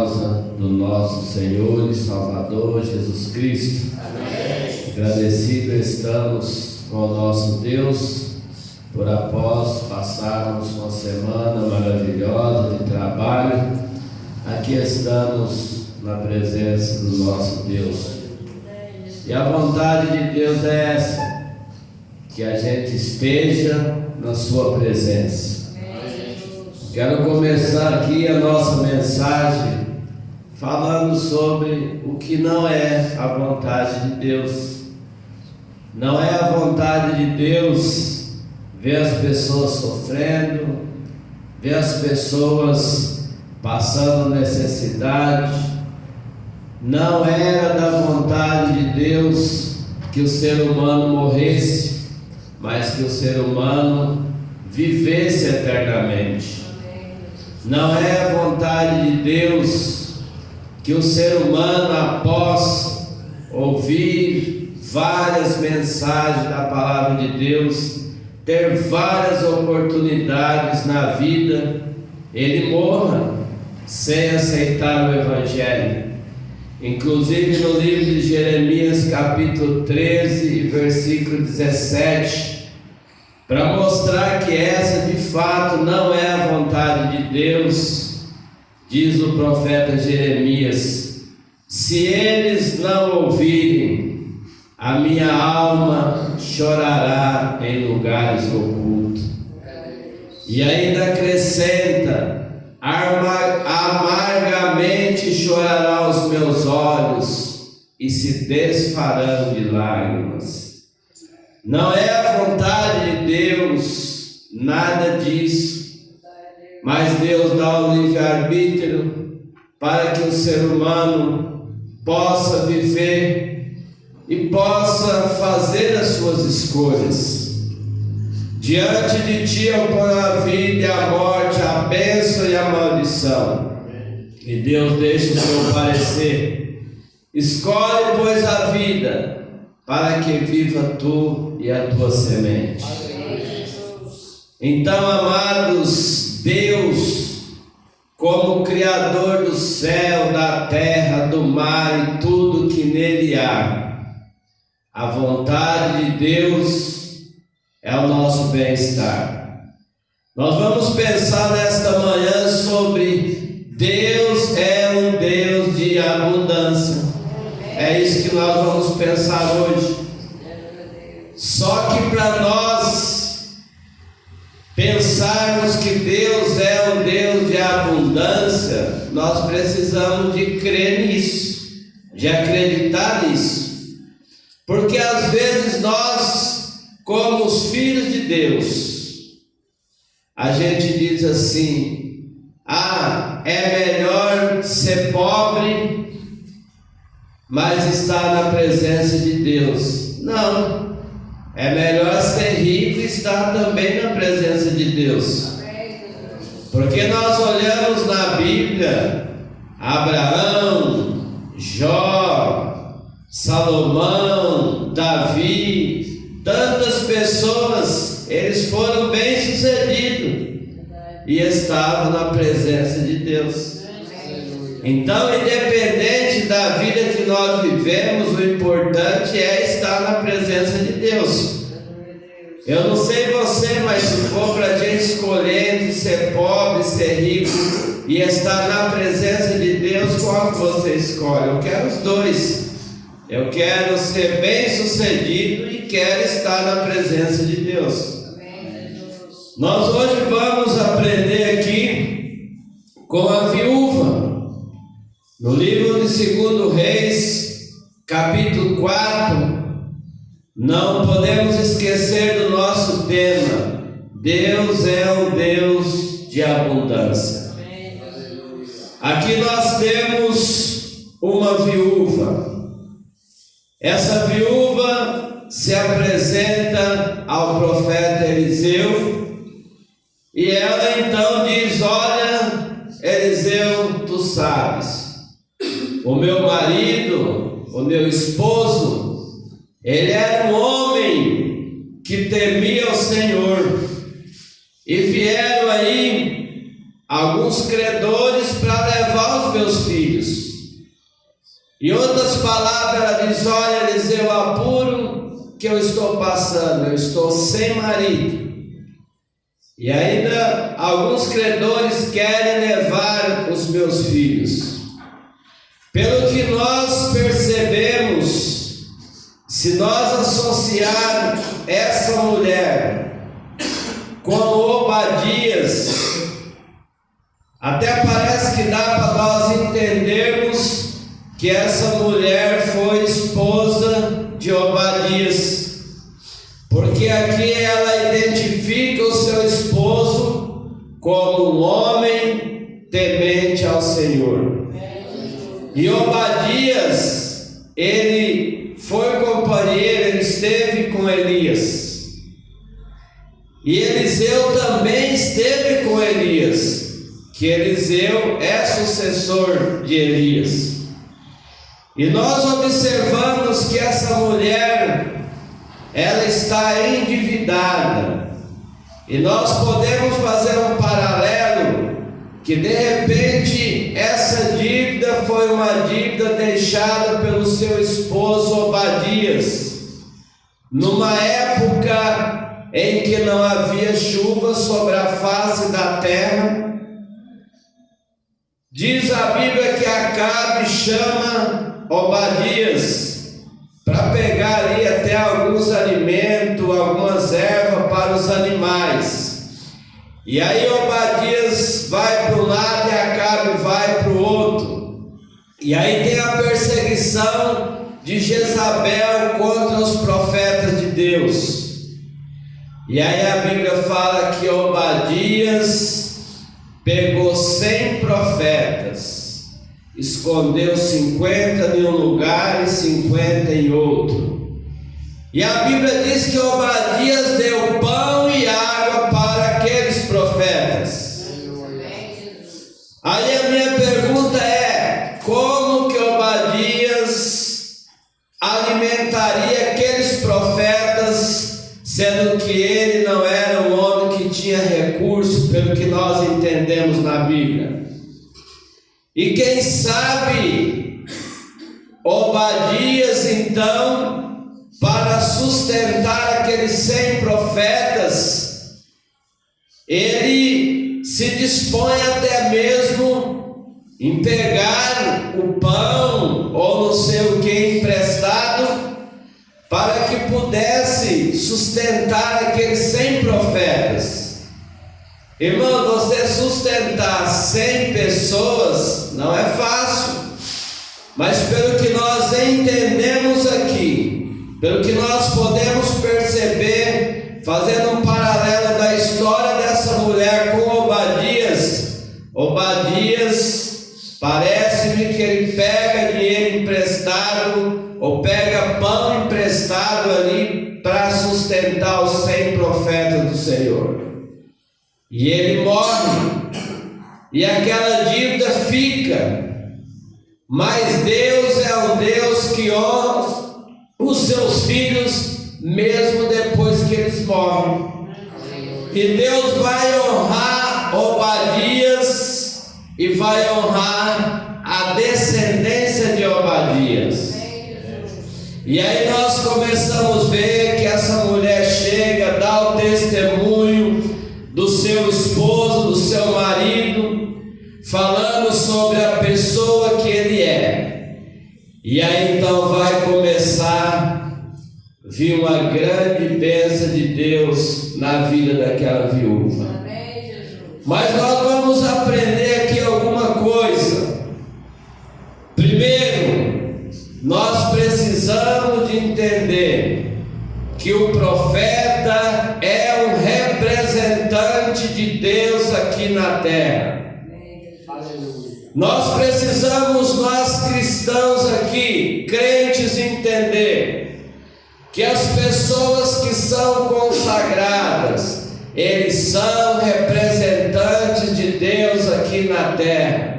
causa do nosso Senhor e Salvador Jesus Cristo. Amém. Agradecidos estamos com o nosso Deus por após passarmos uma semana maravilhosa de trabalho, aqui estamos na presença do nosso Deus. E a vontade de Deus é essa, que a gente esteja na sua presença. Quero começar aqui a nossa mensagem falando sobre o que não é a vontade de Deus. Não é a vontade de Deus ver as pessoas sofrendo, ver as pessoas passando necessidade. Não era da vontade de Deus que o ser humano morresse, mas que o ser humano vivesse eternamente. Não é a vontade de Deus que o ser humano, após ouvir várias mensagens da palavra de Deus, ter várias oportunidades na vida, ele morra sem aceitar o Evangelho. Inclusive no livro de Jeremias, capítulo 13, versículo 17, para mostrar que essa de fato não é a vontade de Deus, diz o profeta Jeremias: se eles não ouvirem, a minha alma chorará em lugares ocultos. E ainda acrescenta: amargamente chorará os meus olhos e se desfarão de lágrimas. Não é a vontade de Deus, nada disso, mas Deus dá o livre-arbítrio para que o ser humano possa viver e possa fazer as suas escolhas. Diante de ti eu ponho a vida e a morte, a bênção e a maldição. E Deus deixa o seu parecer. Escolhe, pois, a vida, para que viva tu e a tua semente. Então, amados, Deus, como Criador do céu, da terra, do mar e tudo que nele há, a vontade de Deus é o nosso bem-estar. Nós vamos pensar nesta manhã sobre Deus é um Deus de abundância. É isso que nós vamos pensar hoje. Só que para nós pensarmos que Deus é um Deus de abundância, nós precisamos de crer nisso, de acreditar nisso. Porque às vezes nós, como os filhos de Deus, a gente diz assim: é melhor ser pobre, mas estar na presença de Deus. Não, é melhor ser rico e estar também na presença de Deus. Porque nós olhamos na Bíblia, Abraão, Jó, Salomão, Davi, tantas pessoas, eles foram bem-sucedidos e estavam na presença de Deus. Então, independente da vida que nós vivemos, o importante é estar na presença de Deus. Eu não sei você, mas se for para a gente escolher entre ser pobre, ser rico e estar na presença de Deus, qual que você escolhe? Eu quero os dois. Eu quero ser bem-sucedido e quero estar na presença de Deus. Nós hoje vamos aprender aqui com a viúva. No livro de 2 Reis, capítulo 4, não podemos esquecer do nosso tema: Deus é um Deus de abundância. Aqui nós temos uma viúva. Essa viúva se apresenta ao profeta Eliseu e ela então diz: olha, Eliseu, tu sabes, o meu marido, o meu esposo, ele era um homem que temia o Senhor, e vieram aí alguns credores para levar os meus filhos. Em outras palavras, ela diz: olha, Eliseu, apuro que eu estou passando, eu estou sem marido. E ainda alguns credores querem levar os meus filhos. Pelo que nós percebemos, se nós associarmos essa mulher com Obadias, até parece que dá para nós entendermos que essa mulher foi esposa de Obadias, porque aqui ela identifica o seu esposo como um homem temente ao Senhor. E Obadias, ele foi companheiro, ele esteve com Elias. E Eliseu também esteve com Elias, que Eliseu é sucessor de Elias. E nós observamos que essa mulher, ela está endividada. E nós podemos fazer um paralelo, que de repente essa dívida foi uma dívida deixada pelo seu esposo Obadias, numa época em que não havia chuva sobre a face da terra. Diz a Bíblia que Acabe chama Obadias para pegar ali até alguns alimentos, algumas ervas para os animais. E aí Obadias vai para um lado e Acabe vai para o outro. E aí tem a perseguição de Jezabel contra os profetas de Deus. E aí a Bíblia fala que Obadias pegou 100 profetas, escondeu 50 em um lugar e 50 em outro. E a Bíblia diz que Obadias deu pão e água para aqueles profetas. Aí a minha pergunta é: como que Obadias alimentaria aqueles profetas, sendo que ele não era um homem que tinha recursos, pelo que nós entendemos na Bíblia? E quem sabe Obadias, então, para sustentar aqueles 100 profetas, ele se dispõe até mesmo em pegar o pão ou não sei o que emprestado, para que pudesse sustentar aqueles 100 profetas. Irmão, você sustentar 100 pessoas não é fácil, mas pelo que nós entendemos aqui, pelo que nós podemos perceber, fazendo um paralelo da história dessa mulher com Obadias, parece-me que ele pega dinheiro emprestado, ou pega pão emprestado ali para sustentar os 100 profetas do Senhor. E ele morre, e aquela dívida fica. Mas Deus é um Deus que honra os seus filhos mesmo depois que eles morrem. E Deus vai honrar Obadias e vai honrar a descendência de Obadias. E aí nós começamos a ver que essa mulher chega, dá o testemunho do seu esposo, do seu marido, falando sobre a pessoa que ele é. E aí então vai começar a vir uma grande bênção de Deus na vida daquela viúva. Mas nós vamos aprender aqui alguma coisa. Primeiro, nós precisamos de entender que o profeta é um representante de Deus aqui na terra. Nós precisamos, nós cristãos aqui, crentes, entender que as pessoas que são consagradas, eles são representantes de Deus aqui na terra.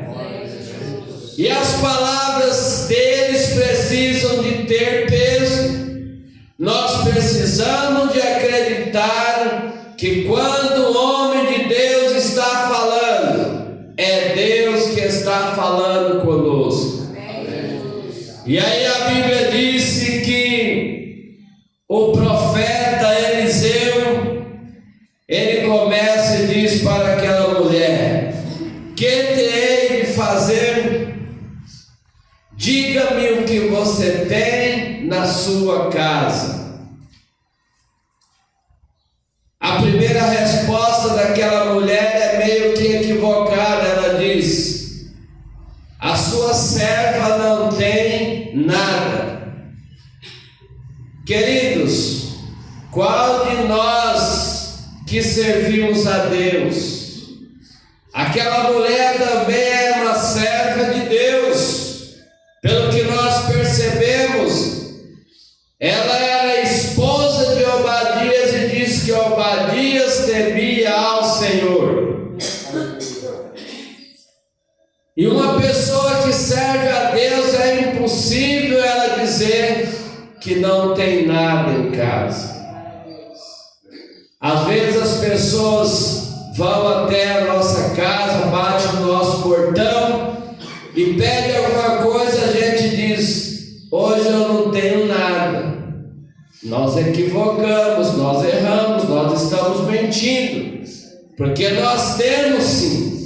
E as palavras deles precisam de ter peso. Nós precisamos de acreditar que quando o homem de Deus está falando, falando conosco. E aí a Bíblia disse que o profeta Eliseu, ele começa e diz para aquela mulher: que te hei de fazer? Diga-me o que você tem na sua casa. A primeira resposta daquela mulher é meio que equivocada. Ela diz: a sua serva não tem nada. Queridos, qual de nós que servimos a Deus? Aquela mulher também era uma serva de Deus. Pelo que nós percebemos, ela era esposa de Obadias e diz que Obadias temia ao Senhor. E uma pessoa que serve a Deus, é impossível ela dizer que não tem nada em casa. Às vezes as pessoas vão até a nossa casa, batem no nosso portão e pedem alguma coisa, a gente diz: hoje eu não tenho nada. Nós equivocamos, nós erramos, nós estamos mentindo, porque nós temos sim.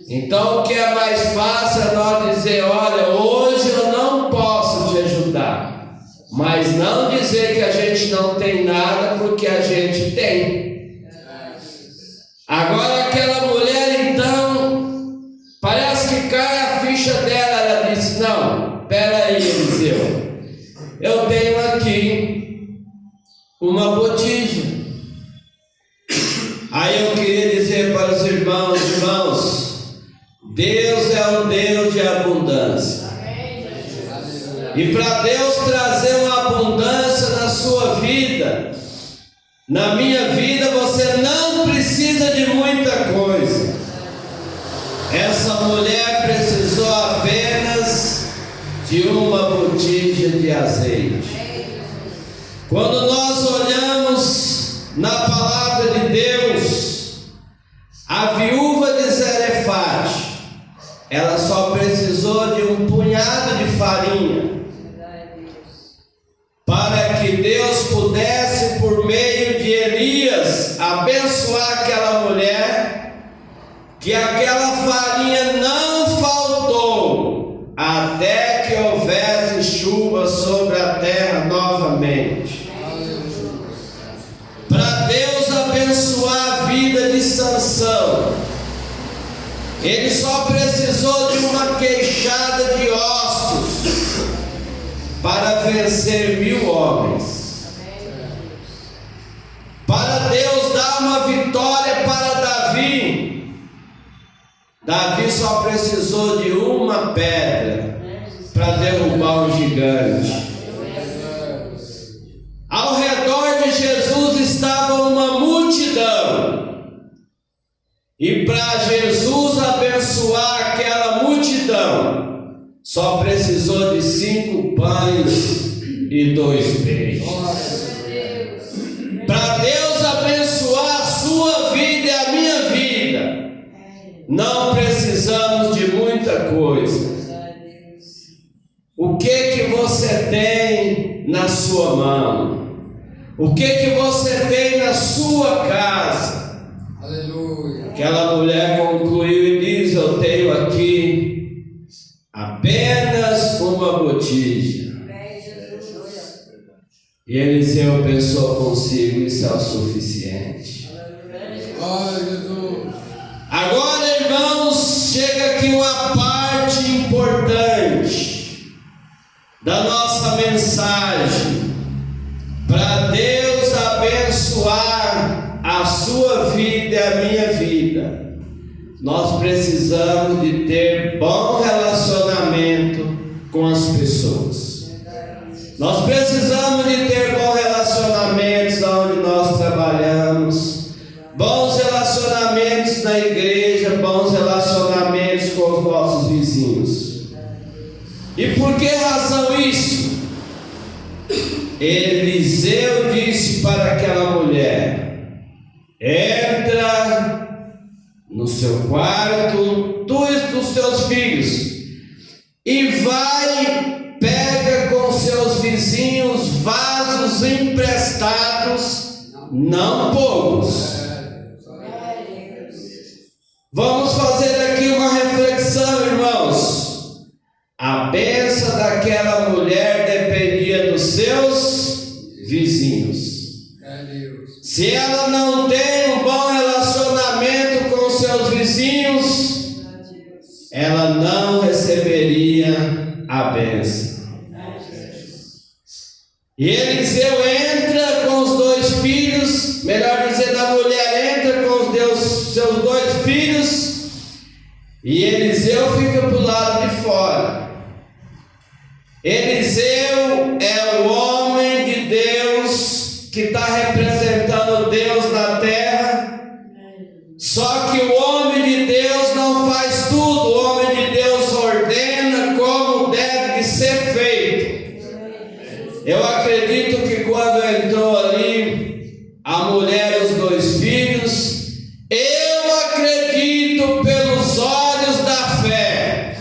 Então o que é mais fácil é nós dizer: olha, hoje eu não posso te ajudar, mas não dizer que a gente não tem nada, porque a gente tem. Agora aquela mulher, então, parece que cai a ficha dela. Ela disse: não, espera aí, Eliseu, eu tenho aqui uma botija. Aí eu queria dizer para os irmãos, Deus é um Deus de abundância. E para Deus trazer uma abundância na sua vida, na minha vida, você não precisa de muita coisa. Essa mulher precisou apenas de uma botija de azeite. Quando nós olhamos na palavra de Deus, a viúva de Zarefate, ela só precisou de um punhado de farinha, para que Deus pudesse, por meio de Elias, abençoar aquela mulher, que aquela farinha não faltou, até que houvesse chuva sobre a terra novamente. Para Deus abençoar a vida de Sansão, ele só precisou de uma queixada de ossos para vencer 1000 homens. Para Deus dar uma vitória para Davi, Davi só precisou de uma pedra para derrubar um gigante. Ao redor de Jesus estava uma multidão, e para Jesus abençoar aquela multidão, só precisou de 5 pães e 2 peixes. Para Deus abençoar a sua vida e a minha vida, não precisamos de muita coisa. O que você tem na sua mão? O que você tem na sua casa? Aleluia. Aquela mulher concluiu e diz: eu tenho aqui apenas uma botija. E Eliseu pensou consigo: isso é o suficiente. Agora, irmãos, chega aqui uma parte importante da nossa mensagem. Para Deus abençoar a sua vida e a minha vida, nós precisamos de ter bom relacionamento com as pessoas. Nós precisamos de ter bons relacionamentos onde nós trabalhamos, bons relacionamentos na igreja, bons relacionamentos com os nossos vizinhos. E por que razão isso? Eliseu disse para aquela mulher: entra no seu quarto, tu e os teus filhos, vizinhos vasos emprestados, não poucos. Vamos fazer aqui uma reflexão, irmãos. A bênção daquela mulher dependia dos seus vizinhos. Se ela não tem um bom relacionamento com seus vizinhos, ela não receberia a bênção. E Eliseu entra com os dois filhos, melhor dizendo, a mulher entra com os seus dois filhos, e Eliseu fica para o lado de fora. Eliseu é o homem de Deus que está representando Deus na terra. Só que o homem de Deus não faz tudo, o homem de Deus ordena como deve ser feito. Eu acredito que quando entrou ali a mulher e os dois filhos, eu acredito pelos olhos da fé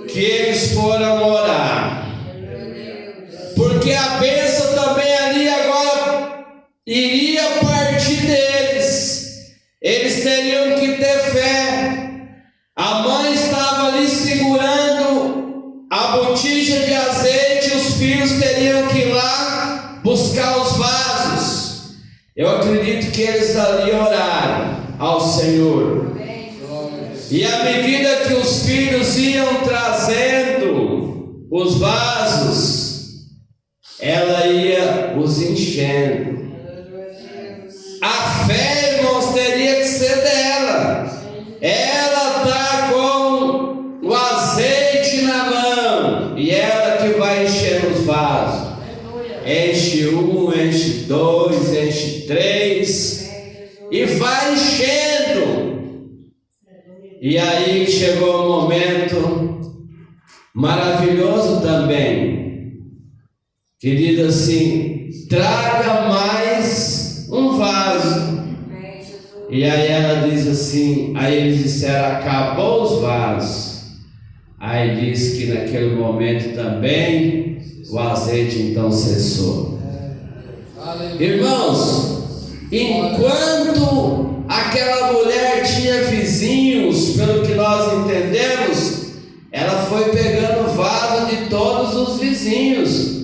que eles foram orar, porque a bênção também ali agora iria partir deles. Eles teriam que ter fé. A mãe estava ali segurando a botija de azeite, os filhos teriam que ir lá buscar os vasos. Eu acredito que eles ali oraram ao Senhor. E à medida que os filhos iam trazendo os vasos, ela ia os enchendo. A fé, irmãos, teria que ser dela. Ela está com o azeite na mão e ela que vai encher os vasos. Enche um, enche dois, enche três e vai enchendo. E aí chegou um momento maravilhoso também, querido, assim, traga mais um vaso. E aí ela diz assim, aí eles disseram, acabou os vasos. Aí diz que naquele momento também o azeite então cessou. Irmãos, enquanto aquela mulher tinha vizinhos, pelo que nós entendemos, ela foi pegando vaso de todos os vizinhos,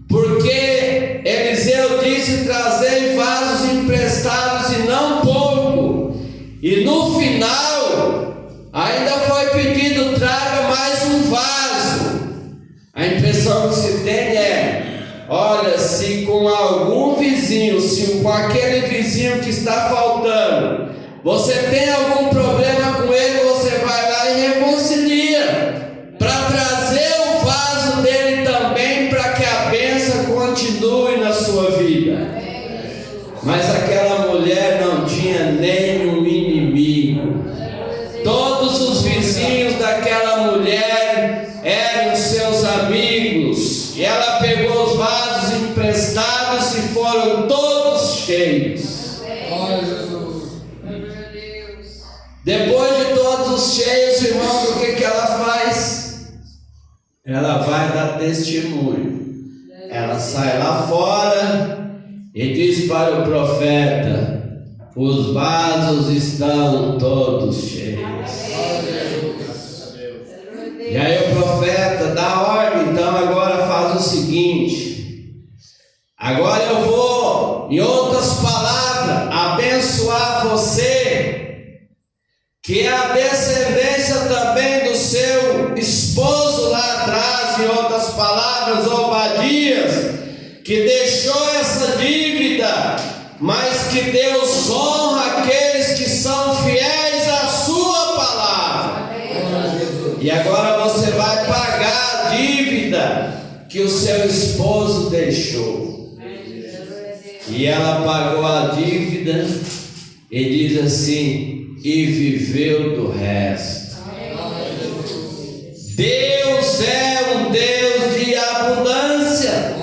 porque Eliseu disse, trazei vasos emprestados e não pouco. E no final ainda foi pedido, traga mais um vaso. A impressão que se tem é, olha, se com algum vizinho, se com aquele vizinho que está faltando, você tem algum problema com ele, você vai lá e reconcilia, para trazer o vaso dele também, para que a bênção continue na sua vida. Mas aquela mulher não tinha nenhum inimigo. Todos os vizinhos daquela mulher eram seus amigos. E ela pegou os vasos emprestados e foram todos cheios. Depois de todos os cheios, irmão, o que ela faz? Ela vai dar testemunho. Ela sai lá fora e diz para o profeta, os vasos estão todos cheios. E aí o profeta dá ordem, então agora faz o seguinte, agora eu vou, em outras palavras, abençoar você, que é a descendência também do seu esposo lá atrás, em outras palavras, Obadias, que deixou essa dívida, mas que Deus honra aqueles que são fiéis à sua palavra. E agora você vai pagar a dívida que o seu esposo deixou. E ela pagou a dívida e diz assim, e viveu do resto. Deus é um Deus de abundância.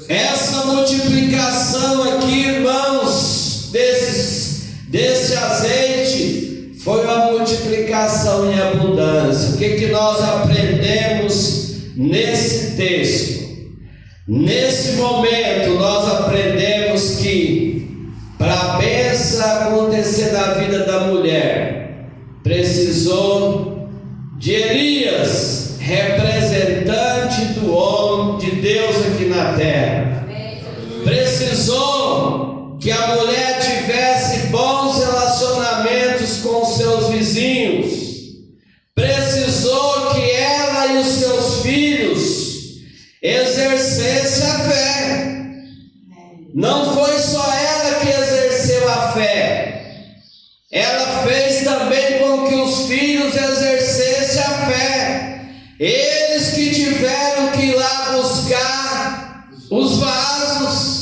Essa multiplicação aqui, irmãos, desse azeite, foi uma multiplicação em abundância. O que nós aprendemos nesse texto. Nesse momento nós aprendemos que para a bênção acontecer na vida da mulher, precisou de Elias, representante do homem, de Deus aqui na terra. Precisou que a mulher tivesse bons relacionamentos com seus vizinhos. Precisou que ela e os seus filhos exercessem a fé. Não foi só ela que exerceu a fé, ela fez também com que os filhos exercessem a fé. Eles que tiveram que ir lá buscar os vasos.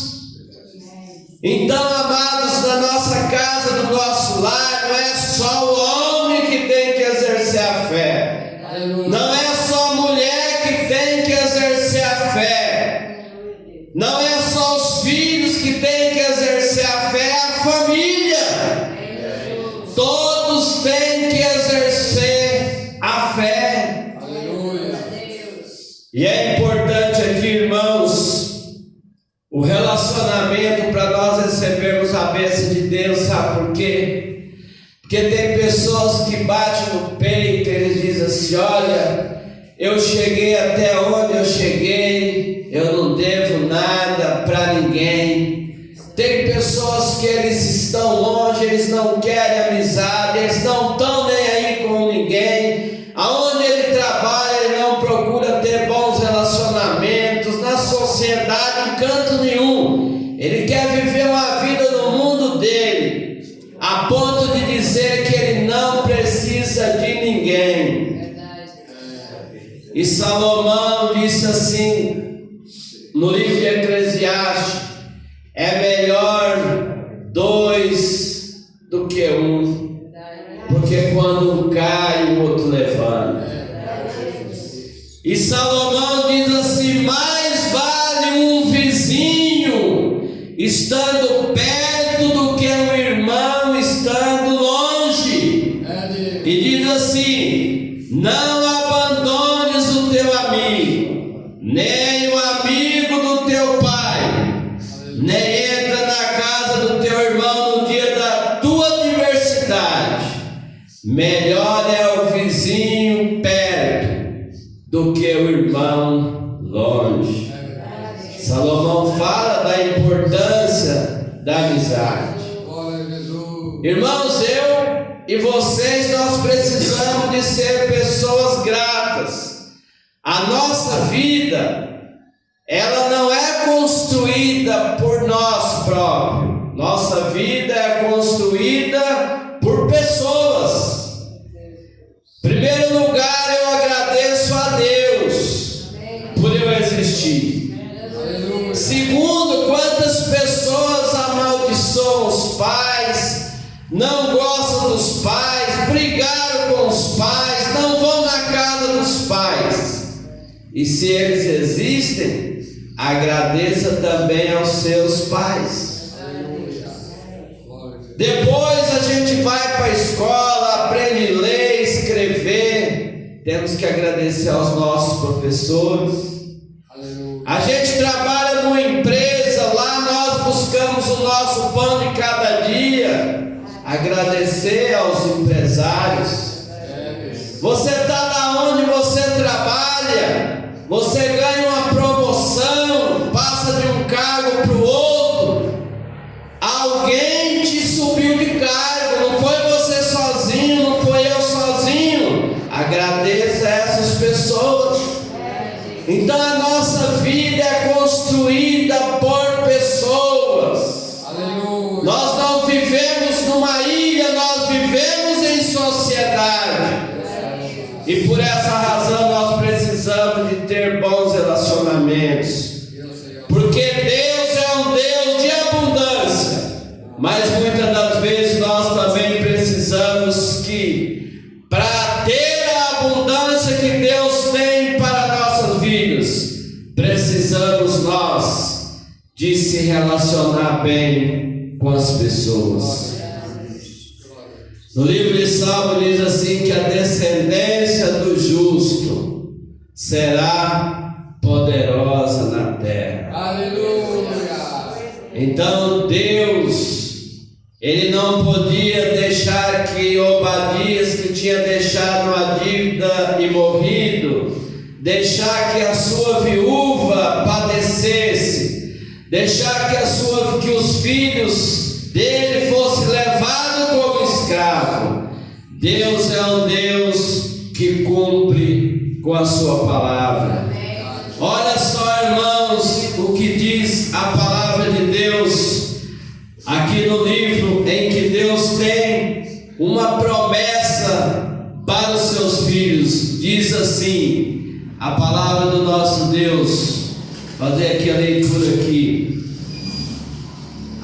Então, amados, na nossa casa, no nosso lar, não é só o homem que tem que exercer a fé, não é só a mulher que tem que exercer a fé, não é só os filhos que têm que exercer a fé, é a família. Todos têm que exercer a fé. E é importante aqui, irmãos, o relacionamento para nós recebermos a bênção de Deus. Sabe por quê? Porque tem pessoas que batem no peito, eles dizem assim: olha, eu cheguei até onde eu cheguei, eu não devo nada para ninguém. Tem pessoas que eles estão longe, eles não querem amizade, eles não estão nem aí com ninguém. Aonde ele trabalha, ele não procura ter bons relacionamentos, na sociedade, em canto nenhum. Ele quer viver uma vida no mundo dele, a ponto de dizer que ele não precisa de ninguém. E Salomão disse assim, no livro de Eclesiastes: é melhor 2 do que 1, porque quando um cai, o outro levanta. E Salomão diz assim: mais vale um vizinho estando perto do que um irmão estando longe. E diz assim: não abandones o teu amigo, nem o amigo do teu pai, nem entra na casa do teu irmão no dia da tua adversidade. Melhor é o vizinho perto do que o irmão longe. Salomão fala da importância da amizade. Irmãos, eu e vocês, nós precisamos de ser pessoas gratas. A nossa vida, ela não é construída por nós próprios. Nossa vida é construída por pessoas. Em primeiro lugar, eu agradeço a Deus por eu existir. Segundo, quantas pessoas amaldiçoam os pais, não gostam dos pais, brigaram com os pais, não vão na casa dos pais. E se eles existem, agradeça também aos seus pais. Depois a gente vai para a escola, aprende a ler, escrever. Temos que agradecer aos nossos professores. A gente trabalha numa empresa, lá nós buscamos o nosso pão de cada dia. Agradecer aos empresários. Você está lá onde você trabalha, você ganha uma promoção, passa de um cargo para o outro. Alguém te subiu de cargo, não foi você sozinho, não foi eu sozinho. Agradeça a essas pessoas. Então a nossa vida é construída por pessoas. Aleluia. Nós não vivemos numa ilha, nós vivemos em sociedade. E por essa razão nós precisamos de ter bons relacionamentos. Porque Deus é um Deus de abundância. Mas muitas das vezes nós também precisamos que, para ter a abundância que Deus tem para nossas vidas, precisamos nós de se relacionar bem com as pessoas. No livro de Salmo diz assim que a descendência do justo será deixar que a sua viúva padecesse, deixar que os filhos dele fossem levados como escravo. Deus é um Deus que cumpre com a sua palavra. Olha só, irmãos, o que diz a palavra de Deus aqui no livro, em que Deus tem uma promessa para os seus filhos. Diz assim a palavra do nosso Deus. Vou fazer aqui a leitura aqui.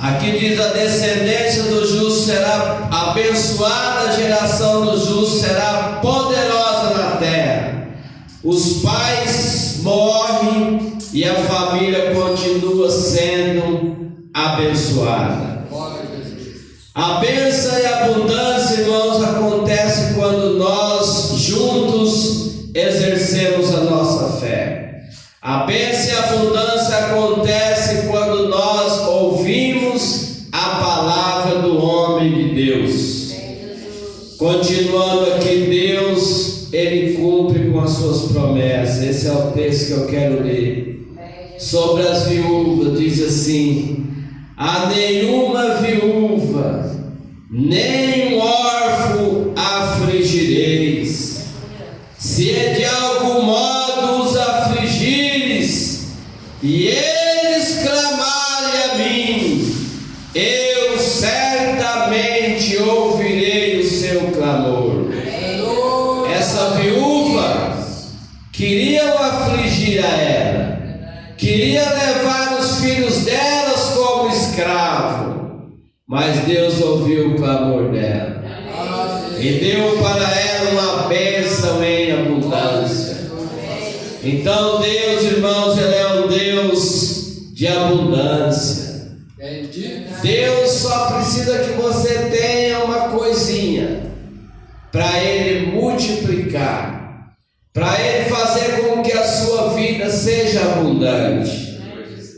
Aqui diz: a descendência do justo será abençoada, a geração do justo será poderosa na terra. Os pais morrem e a família continua sendo abençoada. A bênção e a abundância, irmãos, acontece quando nós juntos exercemos a nossa fé. A bênção e a abundância acontece quando nós ouvimos a palavra do homem de Deus. Continuando aqui, Deus, Ele cumpre com as suas promessas. Esse é o texto que eu quero ler. Sobre as viúvas, diz assim: a nenhuma viúva, nem um órfão afligireis. Se de algum modo os afligires, e eles clamarem a mim, eu certamente ouvirei o seu clamor. Essa viúva queriam afligir a ela, queria levar os filhos delas como escravo, mas Deus ouviu o clamor dela e deu para ela uma bênção em abundância. Então Deus, irmãos, Ele é um Deus de abundância. Deus só precisa que você tenha uma coisinha para Ele multiplicar, para Ele fazer com que a sua vida seja abundante.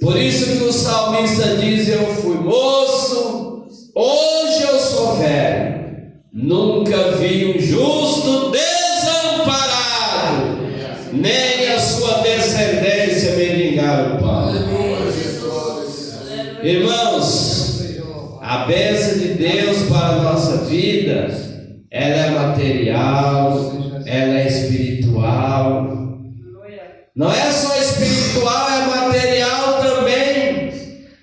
Por isso que o salmista diz: eu fui moço, hoje eu sou velho, nunca vi um justo desamparado, nem a sua descendência mendigar o pão. Irmãos, a bênção de Deus para a nossa vida, ela é material, ela é espiritual. Não é só espiritual, é material também.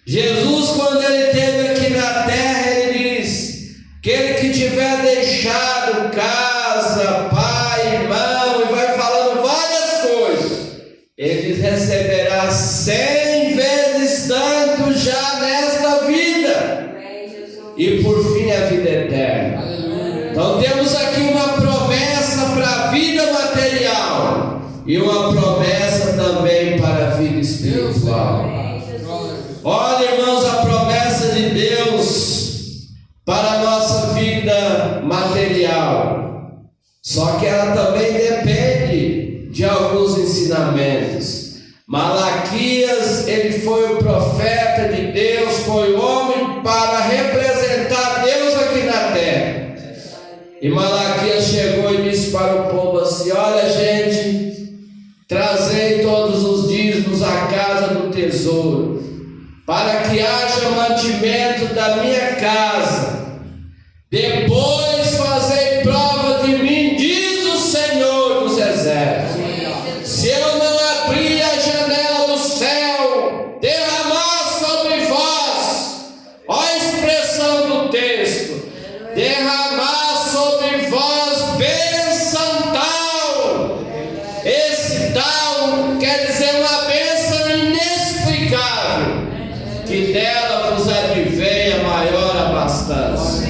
Jesus, quando Ele esteve aqui na terra, Ele diz: aquele que tiver deixado casa, pai, irmão, e vai falando várias coisas, ele receberá 100 vezes tanto já nesta vida, e por fim a vida eterna. Então temos aqui uma promessa para a vida material e uma promessa também para a vida espiritual. Olha, irmãos, a promessa de Deus para a nossa vida material, só que ela também depende de alguns ensinamentos. Malaquias, ele foi o profeta de Deus, foi o homem para representar Deus aqui na terra. E Malaquias chegou e disse para o povo assim: olha, gente, trazei todos os dízimos à casa do tesouro, para que haja mantimento da minha casa. Depois fazei prova de mim, diz o Senhor dos exércitos. Se eu não abrir a janela do céu, derramar sobre vós, ó a expressão do texto, derramar sobre vós bênção tal. Esse tal quer dizer uma bênção inexplicável, que dela vos advém a maior abastança.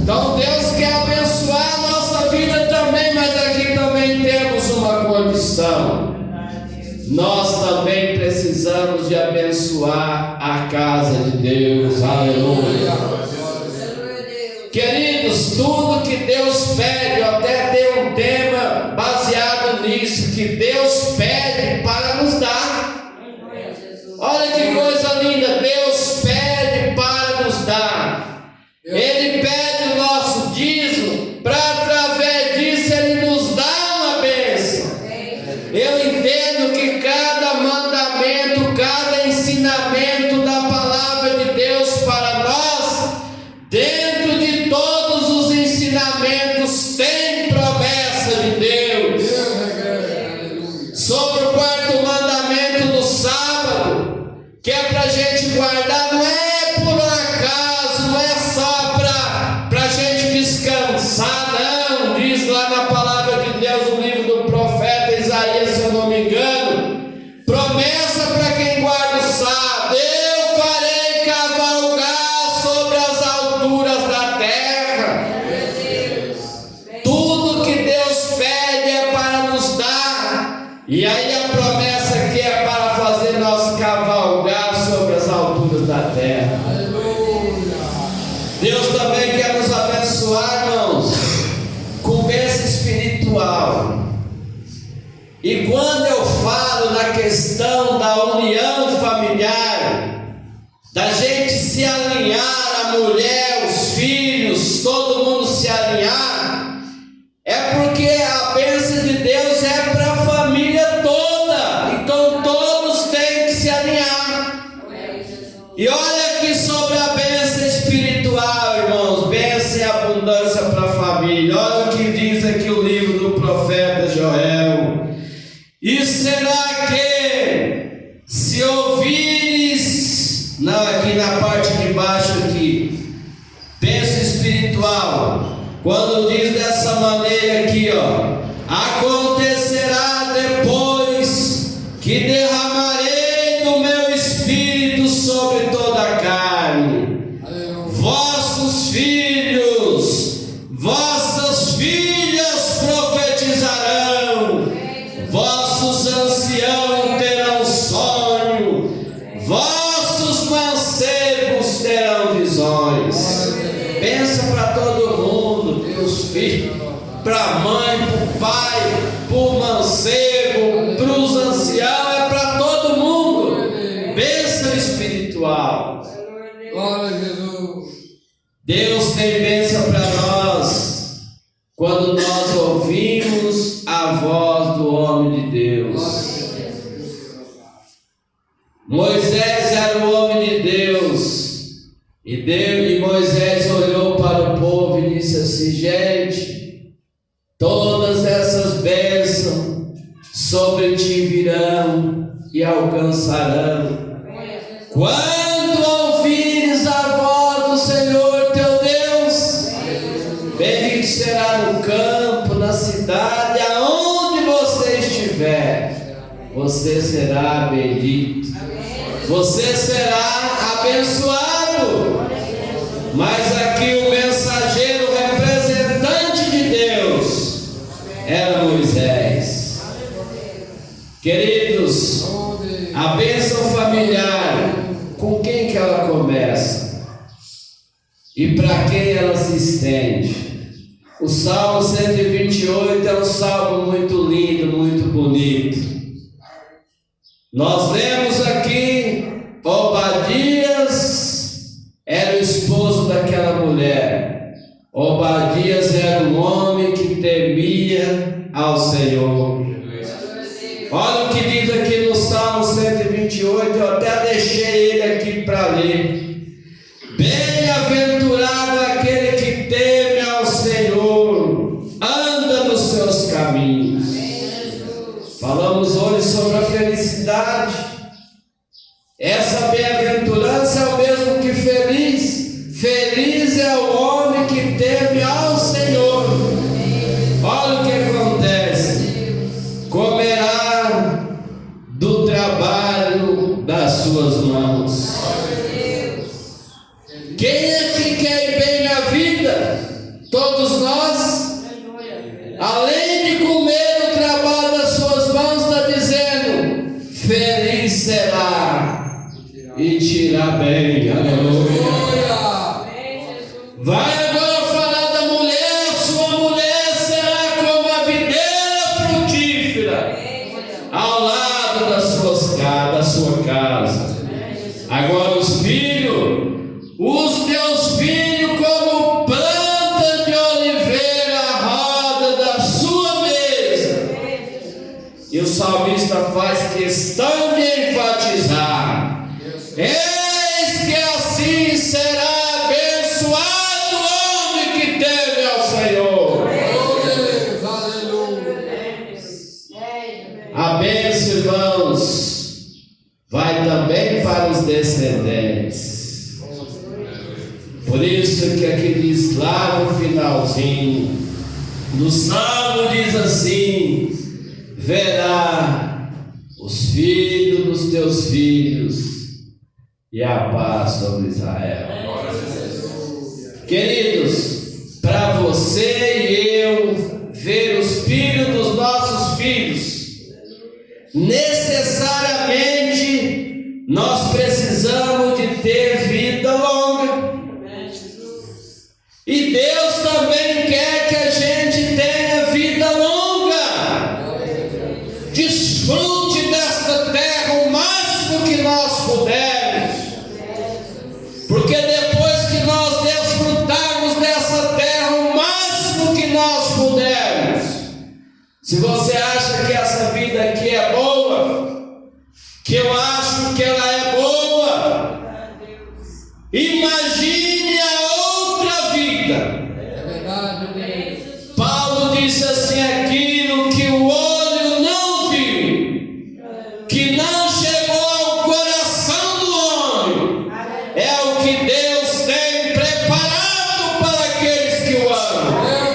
Então Deus quer abençoar a nossa vida também, mas aqui também temos uma condição: nós também precisamos de abençoar a casa de Deus. Aleluia. Queridos, tudo que Deus pede, eu até tenho um tema baseado nisso, que Deus pede para nos dar. Olha que coisa linda, Deus pede para nos dar. Ele pede o nosso dízimo para através disso Ele nos dá uma bênção. E aí a promessa aqui é para fazer nós cavalgar sobre as alturas da terra. Deus também quer nos abençoar, irmãos, com bênção espiritual. E quando eu falo na questão da união familiar, da gente se alinhar, a mulher, os filhos, todo mundo se alinhar, é porque a bênção de Deus é para a família toda. Então todos têm que se alinhar. E olha aqui sobre a bênção espiritual, irmãos, bênção e abundância para a família. Olha o que diz aqui o livro do profeta Joel. E será que se ouvires, não, aqui na parte de baixo aqui, bênção espiritual, quando diz dessa maneira aqui, ó, acontecerá depois que derramarei do meu espírito sobre toda a carne. Vossos filhos, vossas filhas profetizarão, vossos anciãos terão sonho, vossos mancebos terão visões. Pensa para todo mundo, Deus filho, para a mãe, para o pai, para o mancebo, para os anciãos, é para todo mundo. Bênção espiritual. Glória a Jesus. Deus tem bênção para nós quando nós ouvimos a voz do homem de Deus. Moisés era o homem de Deus. E Moisés olhou para o povo e disse assim: gente, todas essas bênçãos sobre ti virão e alcançarão quando ouvires a voz do Senhor teu Deus. Bendito será no campo, na cidade, aonde você estiver, você será bendito, você será abençoado. Mas aqui o mensageiro, representante de Deus, era Moisés. Queridos, a bênção familiar, com quem que ela começa? E para quem ela se estende? O Salmo 128 é um salmo muito lindo, muito bonito. Nós lemos aqui, Obadias era o esposo daquela mulher. Obadias era um homem que temia ao Senhor. Olha o que diz aqui no Salmo 128, eu até deixei ele aqui para ler. Bem-aventurado aquele que teme ao Senhor, anda nos seus caminhos. Falamos hoje sobre a felicidade. Essa bem-aventurança é o mesmo que feliz. Feliz é o homem que teme ao Senhor. Olha o que acontece: comerá do trabalho das suas mãos. Quem é que quer bem a vida? Todos nós. Além de comer o trabalho das suas mãos, está dizendo: feliz será e te irá bem. Aleluia. Vai agora falar da mulher. Sua mulher será como a videira frutífera ao lado da sua casa. Agora os teus filhos como planta de oliveira à roda da sua mesa. E o salmista faz questão de enfatizar: eis que assim será abençoado o homem que teme ao Senhor. A bênção, irmãos, vai também para os descendentes. Por isso que aqui diz lá no finalzinho, no Salmo diz assim: verá os filhos dos teus filhos e a paz sobre Israel. Queridos, para você e eu ver os filhos dos nossos filhos necessariamente nós precisamos de ter vida longa. E Deus também quer que a gente tenha vida longa. Desfrute desta terra o máximo que nós pudermos, porque depois que nós desfrutarmos dessa terra o máximo que nós pudermos, se você acha que essa vida aqui é boa, que eu acho que ela é boa, imagine a outra vida. Paulo disse assim: aquilo que o olho não viu, que não chegou ao coração do homem, é o que Deus tem preparado para aqueles que o amam.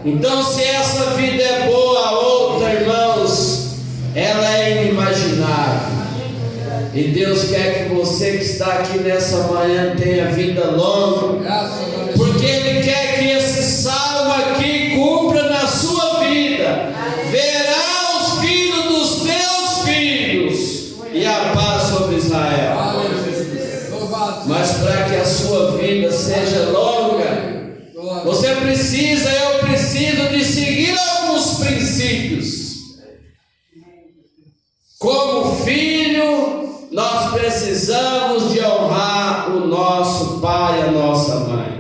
Então, se essa vida é boa, a outra, irmãos, ela é inimaginável. E Deus quer que você que está aqui nessa manhã tenha vida longa, porque Ele quer que esse salmo aqui cumpra na sua vida. Verá os filhos dos teus filhos e a paz sobre Israel. Mas para que a sua vida seja longa, você precisa, eu preciso de seguir alguns princípios. Como filho, nós precisamos de honrar o nosso pai e a nossa mãe.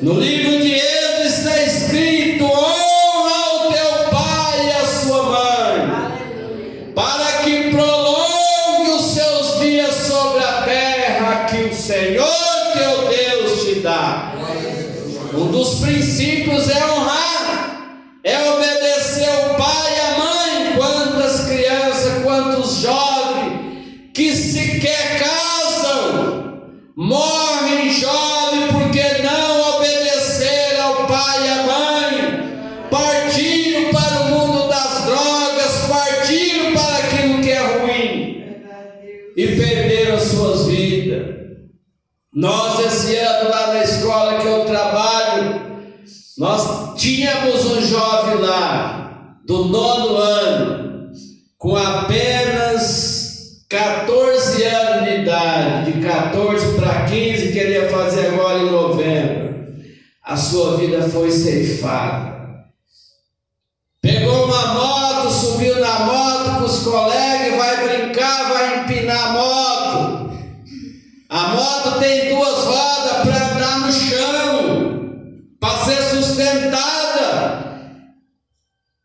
No livro de Êxodo está escrito: honra o teu pai e a sua mãe, para que prolongue os seus dias sobre a terra que o Senhor teu Deus te dá. Um dos princípios é honrar, é obedecer o pai e a mãe. Quantas crianças, quantos jovens que sequer casam, morrem jovens porque não obedeceram ao pai e à mãe, partiram para o mundo das drogas, partiram para aquilo que é ruim e perderam as suas vidas. Nós, esse ano, lá na escola que eu trabalho, nós tínhamos um jovem lá, do 9º ano, com apenas 14 anos de idade, de 14 para 15, que ele ia fazer agora em novembro. A sua vida foi ceifada. Pegou uma moto, subiu na moto com os colegas, vai brincar, vai empinar a moto. A moto tem 2 rodas para andar no chão, para ser sustentada.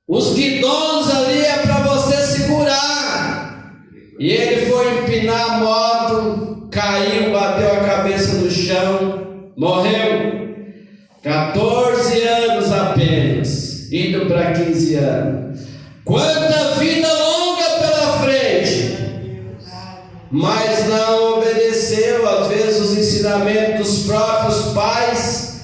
Os guidões ali é para você segurar. E ele foi empinar a moto, caiu, bateu a cabeça no chão, morreu. 14 anos apenas, indo para 15 anos. Quanta vida longa pela frente, mas não obedeceu, às vezes, os ensinamentos dos próprios pais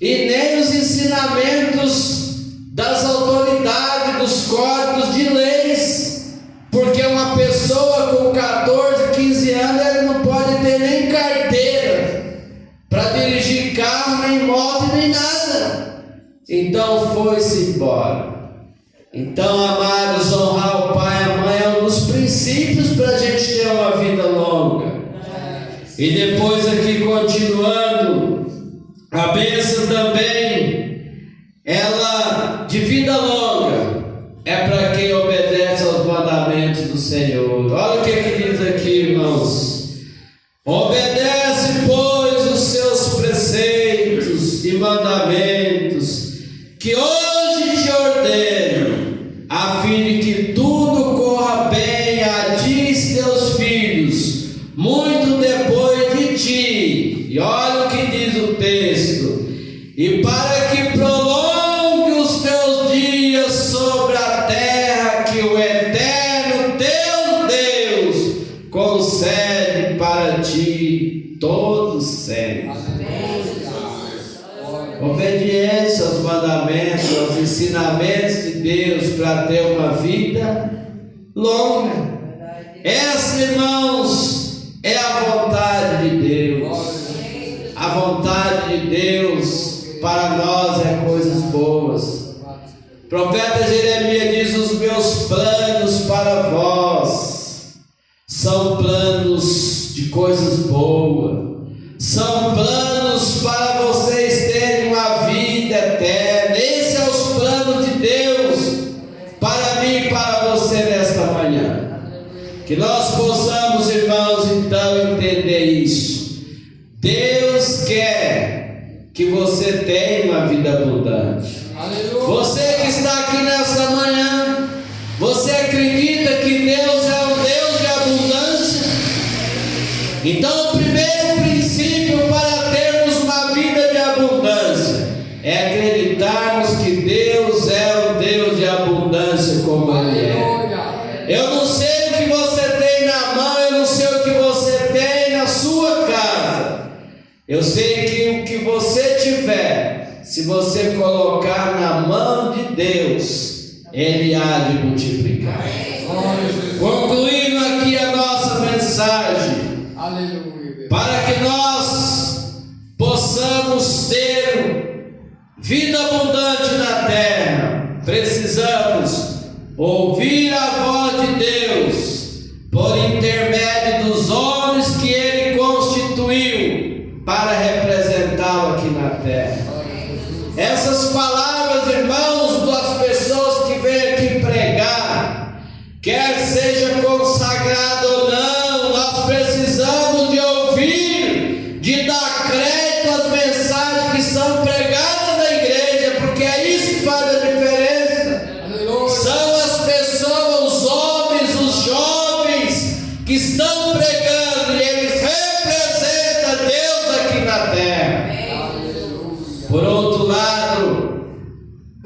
e nem os ensinamentos das autoridades, dos códigos de leis, porque uma pessoa com 14, 15 anos, ele não pode ter nem carteira para dirigir carro, nem moto, nem nada. Então foi-se embora. Então, amados, honrar o pai e a mãe é um dos princípios para a gente ter uma vida longa. E depois aqui continuando, a bênção também, ela de vida longa, é para quem obedece aos mandamentos do Senhor. Olha o que diz aqui, irmãos: obedece, pois, os seus preceitos e mandamentos, que hoje te ordeno, a fim de que tudo corra bem a ti e teus filhos, muito depois de ti. E olha o que diz o texto: e para que prolongue os teus dias sobre a terra que o eterno teu Deus concede para ti todos sempre. Obediência aos mandamentos, aos ensinamentos de Deus, para ter uma vida longa. Essa, irmãos, é a vontade de Deus. A vontade de Deus para nós é coisas boas. O profeta Jeremias diz: os meus planos para vós são planos de coisas boas, são planos para vocês terem uma vida eterna. Esses são os planos de Deus para mim e para você nesta manhã. Que nós possamos, irmãos, então entender isso. Deus quer que você tenha uma vida abundante. Aleluia. Você que está aqui nessa manhã, você acredita que Deus é um Deus de abundância? Então o primeiro princípio para termos uma vida de abundância é acreditarmos que Deus é um Deus de abundância como Ele é. Eu não sei o que você tem na mão, eu não sei o que você tem na sua casa. Eu sei que o que você tiver, se você colocar na mão de Deus, Ele há de multiplicar. Concluindo aqui a nossa mensagem, aleluia, para que nós possamos ter vida abundante na terra, precisamos ouvir a voz de Deus por intermédio dos homens que Ele constituiu para representá-lo aqui na terra. Essas palavras, irmãos, das pessoas que vêm aqui pregar, quer seja consagrado ou não, nós precisamos de ouvir, de dar crédito às mensagens que são pregadas na igreja, porque é isso que faz a diferença. São as pessoas, os homens, os jovens que estão pregando, e eles representam Deus aqui na terra. Por outro lado,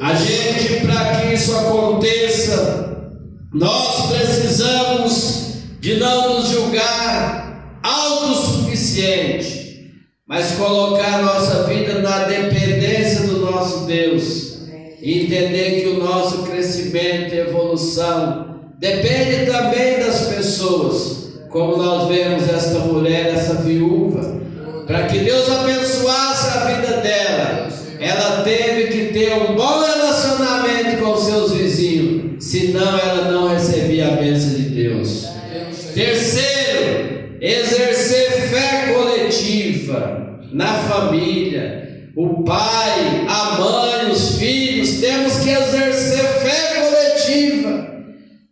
a gente, para que isso aconteça, nós precisamos de não nos julgar autossuficiente, mas colocar nossa vida na dependência do nosso Deus, e entender que o nosso crescimento e evolução depende também das pessoas, como nós vemos esta mulher, essa viúva. Para que Deus abençoasse a vida dela, ela teve que ter um bom relacionamento com os seus vizinhos, senão ela não recebia a bênção de Deus. Terceiro, exercer fé coletiva na família. O pai, a mãe, os filhos, temos que exercer fé coletiva.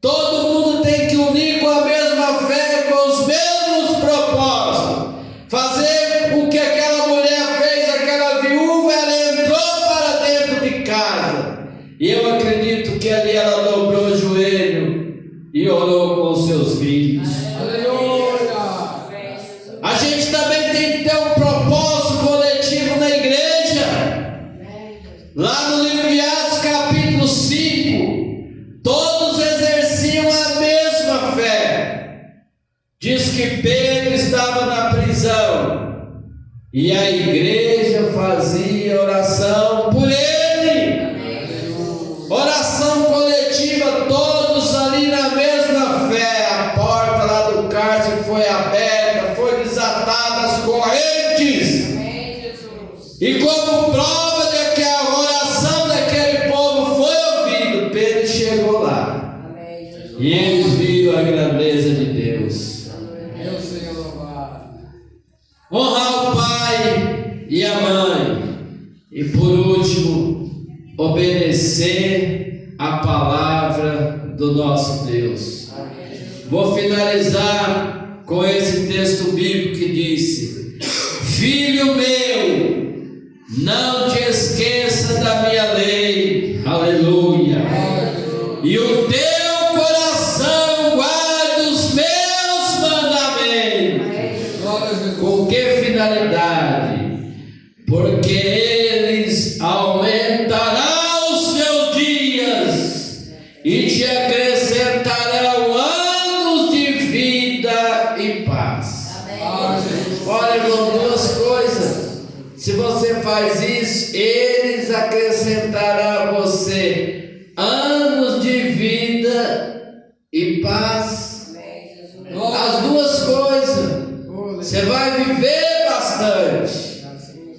Todo mundo tem que unir com a mesma fé, com os mesmos propósitos. Fazer o que aquela mulher fez, aquela viúva, ela entrou para dentro de casa, e eu acredito que ali ela dobrou o joelho e orou com os seus filhos. Aleluia! A gente também tem que ter um propósito coletivo na igreja. Lá no livro de Atos, capítulo 5, todos exerciam a mesma fé. Diz que Pedro estava na prisão e a igreja fazia oração por ele. Oração coletiva, todos ali na mesma fé. A porta lá do cárcere foi aberta, foi desatada as correntes. E como prova de que a oração daquele povo foi ouvida, Pedro chegou lá. E eles viram a grandeza de Deus. Honrar o pai e a mãe. E por último, obedecer a palavra do nosso Deus. Vou finalizar com esse texto bíblico que disse: filho meu, não te esqueça da minha lei. Aleluia. E o teu coração guarda os meus mandamentos. Com que finalidade? Porque eles aumentarão os teus dias e te acrescentarão anos de vida e paz. Olha, irmão, duas coisas. Se você faz isso, eles acrescentarão a você anos de vida e paz. As duas coisas. Você vai viver bastante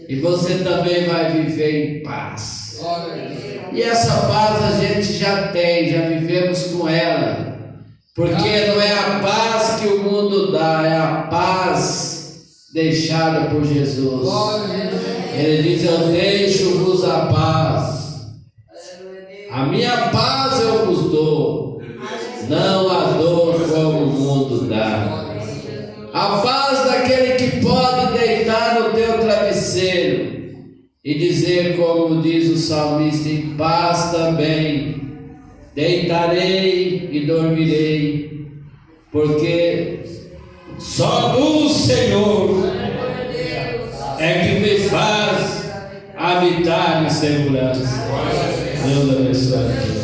e você também vai viver em paz. E essa paz a gente já tem, já vivemos com ela. Porque não é a paz que o mundo dá, é a paz deixada por Jesus. Ele diz: eu deixo-vos a paz. A minha paz eu vos dou, não a dor como o mundo dá. A paz daquele que pode deitar no teu travesseiro e dizer, como diz o salmista: em paz também deitarei e dormirei, porque só tu, Senhor, é que me faz habitar em segurança. Deus abençoe.